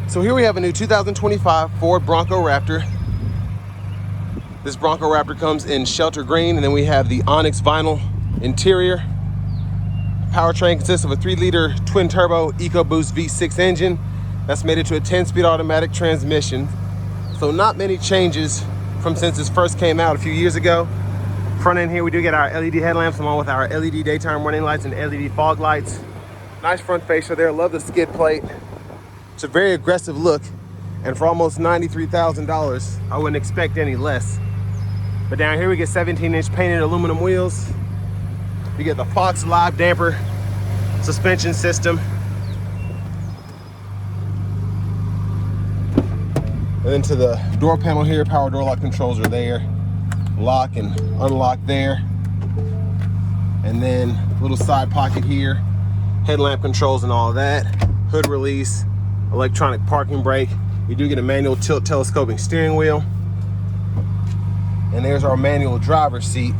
So here we have a new 2025 Ford Bronco Raptor. This Bronco Raptor comes in shelter green, and then we have the onyx vinyl interior. Powertrain consists of a 3-liter twin-turbo EcoBoost V6 engine that's made it to a 10-speed automatic transmission. So not many changes from since this first came out a few years ago. Front end here, we do get our LED headlamps along with our LED daytime running lights and LED fog lights. Nice front fascia there. Love the skid plate. It's a very aggressive look, and for almost $93,000, I wouldn't expect any less. But down here we get 17-inch painted aluminum wheels. You get the Fox Live damper suspension system. And then to the door panel here, power door lock controls are there. Lock and unlock there. And then little side pocket here, headlamp controls and all that. Hood release. Electronic parking brake. We do get a manual tilt telescoping steering wheel. And there's our manual driver's seat.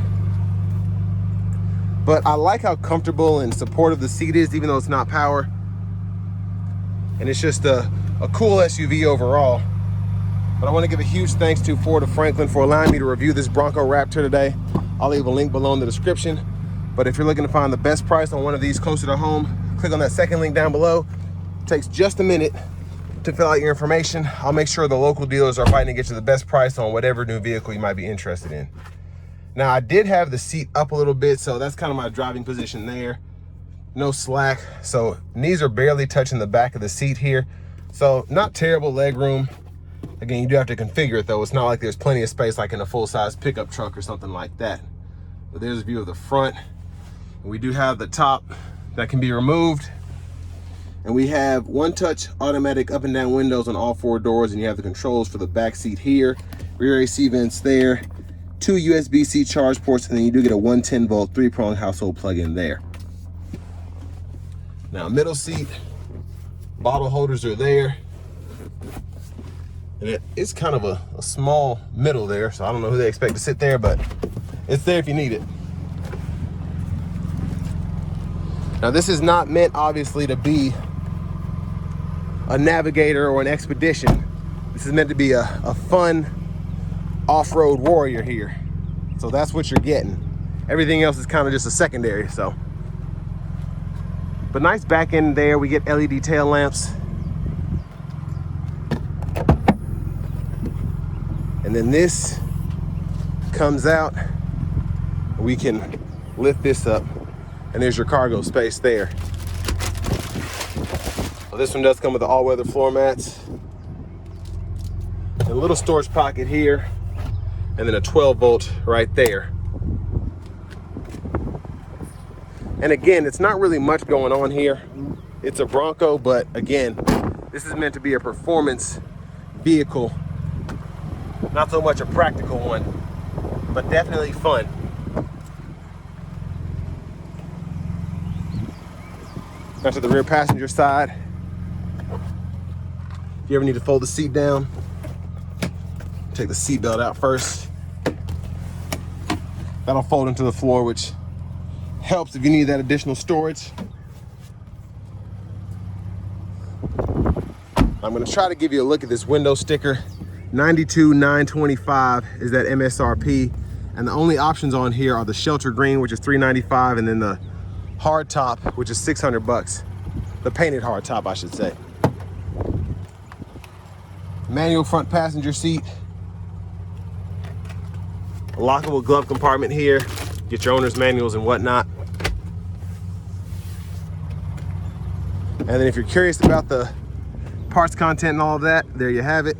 But I like how comfortable and supportive the seat is, even though it's not power. And it's just a cool SUV overall. But I want to give a huge thanks to Ford of Franklin for allowing me to review this Bronco Raptor today. I'll leave a link below in the description. But if you're looking to find the best price on one of these closer to home, click on that second link down below. Takes just a minute to fill out your information. I'll make sure the local dealers are fighting to get you the best price on whatever new vehicle you might be interested in. Now, I did have the seat up a little bit, so that's kind of my driving position there. No slack, so knees are barely touching the back of the seat here. So not terrible leg room. Again, you do have to configure it though. It's not like there's plenty of space like in a full-size pickup truck or something like that. But there's a view of the front. We do have the top that can be removed. And we have one-touch automatic up and down windows on all 4 doors, and you have the controls for the back seat here, rear AC vents there, 2 USB-C charge ports, and then you do get a 110-volt 3-prong household plug-in there. Now, middle seat, bottle holders are there. And it's kind of a small middle there, so I don't know who they expect to sit there, but it's there if you need it. Now, this is not meant, obviously, to be a navigator or an expedition. This is meant to be a fun off-road warrior here. So that's what you're getting. Everything else is kind of just a secondary, so. But nice back end there. We get LED tail lamps. And then this comes out. We can lift this up, and there's your cargo space there. This one does come with the all-weather floor mats. And a little storage pocket here. And then a 12-volt right there. And again, it's not really much going on here. It's a Bronco, but again, this is meant to be a performance vehicle. Not so much a practical one, but definitely fun. Now to the rear passenger side. If you ever need to fold the seat down, take the seat belt out first. That'll fold into the floor, which helps if you need that additional storage. I'm gonna try to give you a look at this window sticker. $92,925 is that MSRP. And the only options on here are the shelter green, which is $395, and then the hard top, which is $600. The painted hard top, I should say. Manual front passenger seat. A lockable glove compartment here. Get your owner's manuals and whatnot. And then if you're curious about the parts content and all of that, there you have it.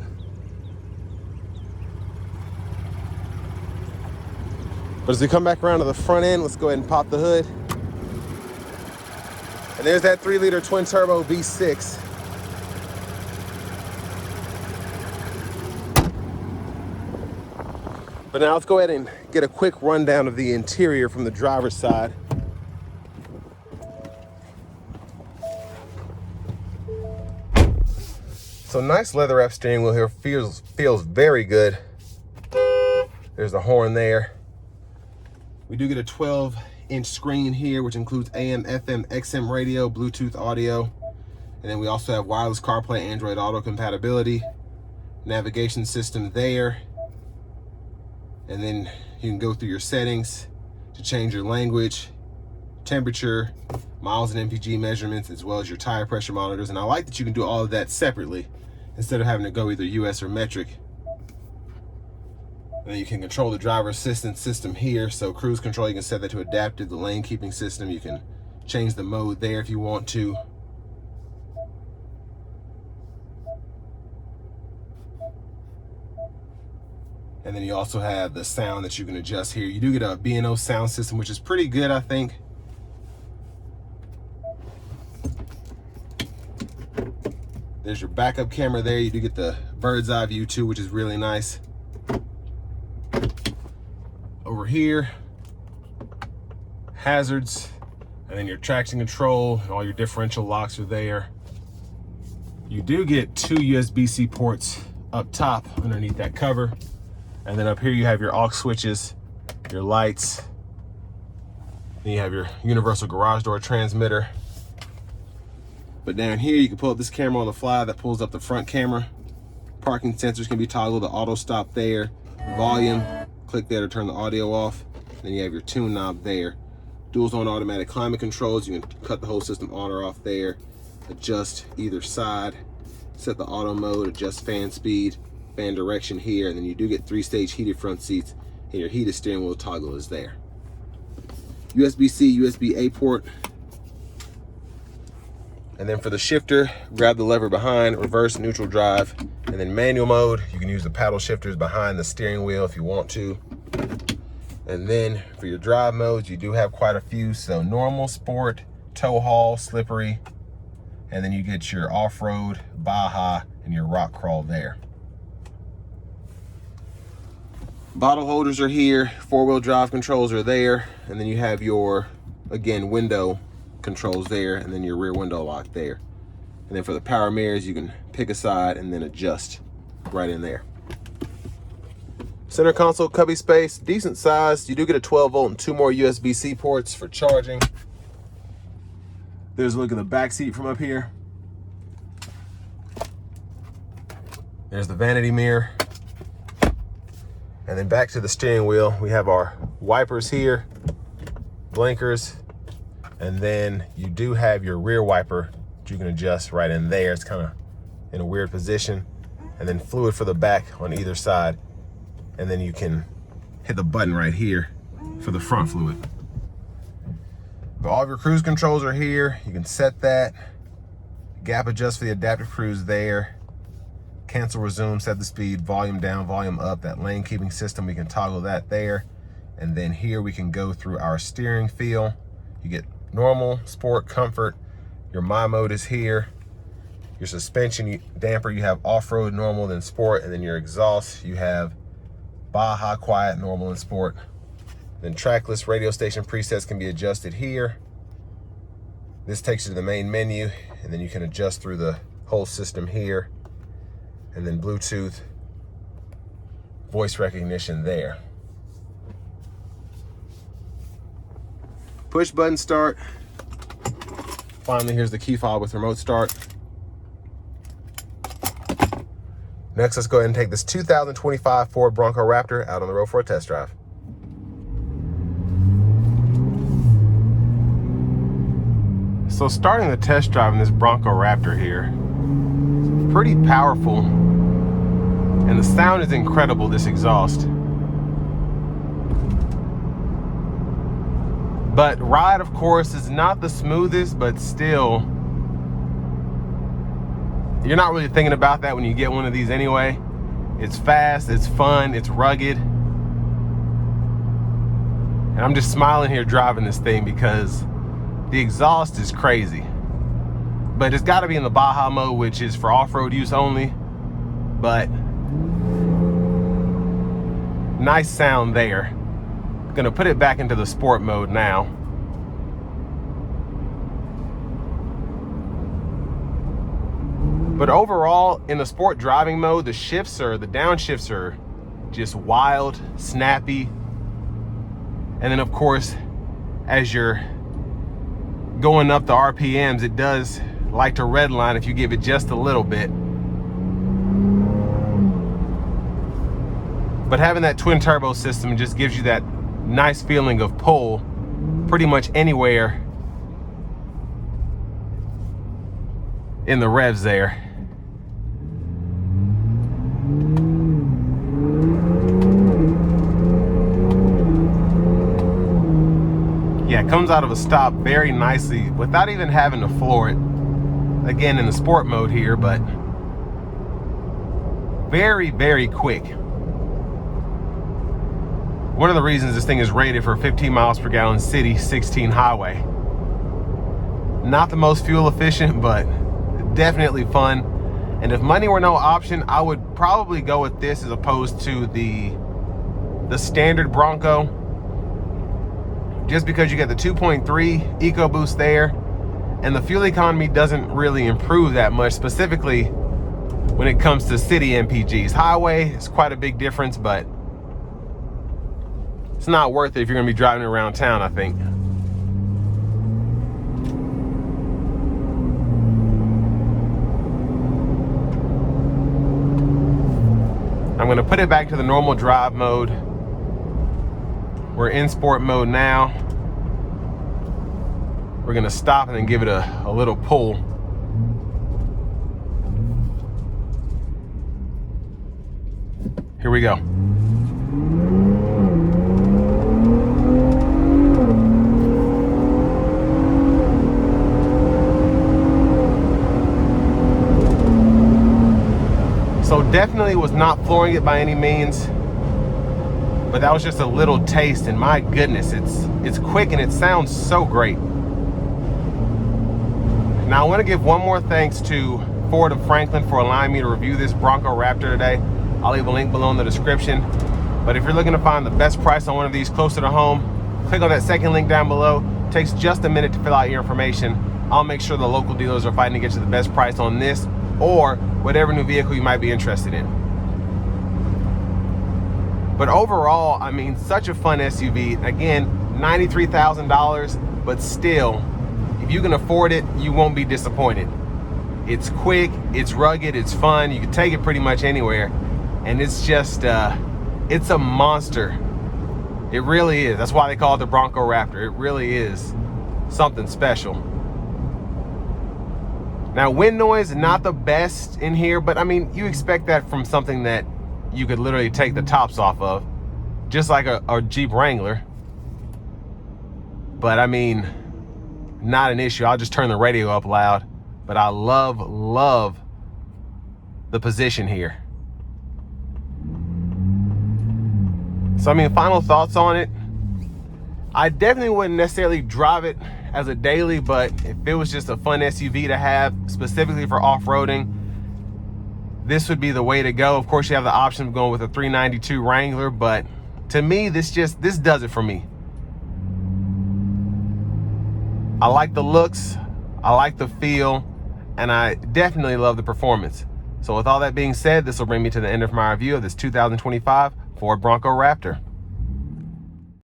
But as we come back around to the front end, let's go ahead and pop the hood. And there's that 3-liter twin-turbo V6. But now let's go ahead and get a quick rundown of the interior from the driver's side. So nice leather wrap steering wheel here, feels very good. There's the horn there. We do get a 12-inch screen here, which includes AM, FM, XM radio, Bluetooth audio. And And then we also have wireless CarPlay, Android Auto compatibility, navigation system there. And then you can go through your settings to change your language, temperature, miles and MPG measurements, as well as your tire pressure monitors. And I like that you can do all of that separately instead of having to go either US or metric. And then you can control the driver assistance system here. So cruise control, you can set that to adaptive. The lane keeping system, you can change the mode there if you want to. And then you also have the sound that you can adjust here. You do get a B&O sound system, which is pretty good, I think. There's your backup camera there. You do get the bird's eye view too, which is really nice. Over here, hazards, and then your traction control, and all your differential locks are there. You do get 2 USB-C ports up top underneath that cover. And then up here you have your aux switches, your lights. Then you have your universal garage door transmitter. But down here you can pull up this camera on the fly that pulls up the front camera. Parking sensors can be toggled to auto stop there. Volume, click there to turn the audio off. Then you have your tune knob there. Dual zone automatic climate controls. You can cut the whole system on or off there. Adjust either side. Set the auto mode, adjust fan speed, fan direction here, and then you do get 3-stage heated front seats, and your heated steering wheel toggle is there. USB-C, USB-A port. And then for the shifter, grab the lever behind, reverse, neutral drive, and then manual mode. You can use the paddle shifters behind the steering wheel if you want to. And then for your drive modes, you do have quite a few. So normal, sport, tow haul, slippery, and then you get your off-road, Baja, and your rock crawl there. Bottle holders are here, 4-wheel drive controls are there, and then you have your, again, window controls there, and then your rear window lock there. And then for the power mirrors, you can pick a side and then adjust right in there. Center console cubby space, decent size. You do get a 12-volt and 2 more USB-C ports for charging. There's a look at the back seat from up here. There's the vanity mirror. And then back to the steering wheel, we have our wipers here, blinkers, and then you do have your rear wiper that you can adjust right in there. It's kind of in a weird position. And then fluid for the back on either side. And then you can hit the button right here for the front fluid. But all of your cruise controls are here. You can set that. Gap adjust for the adaptive cruise there. Cancel, resume, set the speed, volume down, volume up. That lane keeping system, we can toggle that there. And then here we can go through our steering feel. You get normal, sport, comfort. Your My mode is here. Your suspension damper, you have off-road, normal, then sport. And then your exhaust, you have Baja, quiet, normal, and sport. Then trackless radio station presets can be adjusted here. This takes you to the main menu, and then you can adjust through the whole system here. And then Bluetooth, voice recognition there. Push button start. Finally, here's the key fob with remote start. Next, let's go ahead and take this 2025 Ford Bronco Raptor out on the road for a test drive. So starting the test drive in this Bronco Raptor here, it's pretty powerful. And the sound is incredible, this exhaust. But ride, of course, is not the smoothest, but still, you're not really thinking about that when you get one of these anyway. It's fast, it's fun, it's rugged. And I'm just smiling here driving this thing because the exhaust is crazy. But it's gotta be in the Baja mode, which is for off-road use only. But nice sound there. Gonna put it back into the sport mode now. But overall, in the sport driving mode, the downshifts are just wild, snappy. And then of course, as you're going up the RPMs, it does like to redline if you give it just a little bit. But having that twin turbo system just gives you that nice feeling of pull pretty much anywhere in the revs there. Yeah, it comes out of a stop very nicely without even having to floor it. Again, in the sport mode here, but very, very quick. One of the reasons this thing is rated for 15 miles per gallon city, 16 highway. Not the most fuel efficient, but definitely fun. And if money were no option, I would probably go with this as opposed to the standard Bronco. Just because you get the 2.3 EcoBoost there, and the fuel economy doesn't really improve that much, specifically when it comes to city MPGs. Highway is quite a big difference, but it's not worth it if you're gonna be driving around town, I think. I'm gonna put it back to the normal drive mode. We're in sport mode now. We're gonna stop and then give it a little pull. Here we go. So definitely was not flooring it by any means, but that was just a little taste, and my goodness, it's quick and it sounds so great. Now I want to give one more thanks to Ford of Franklin for allowing me to review this Bronco Raptor today. I'll leave a link below in the description. But if you're looking to find the best price on one of these closer to home, click on that second link down below. It takes just a minute to fill out your information. I'll make sure the local dealers are fighting to get you the best price on this or whatever new vehicle you might be interested in. But overall, I mean, such a fun SUV. Again, $93,000, but still, if you can afford it, you won't be disappointed. It's quick, it's rugged, it's fun. You can take it pretty much anywhere. And it's just, it's a monster. It really is. That's why they call it the Bronco Raptor. It really is something special. Now, wind noise, not the best in here, but I mean, you expect that from something that you could literally take the tops off of, just like a Jeep Wrangler. But I mean, not an issue. I'll just turn the radio up loud. But I love the position here. So I mean, final thoughts on it. I definitely wouldn't necessarily drive it as a daily, but if it was just a fun SUV to have specifically for off-roading, this would be the way to go. Of course, you have the option of going with a 392 Wrangler, but to me, this does it for me. I like the looks, I like the feel, and I definitely love the performance. So with all that being said, this will bring me to the end of my review of this 2025 Ford Bronco Raptor.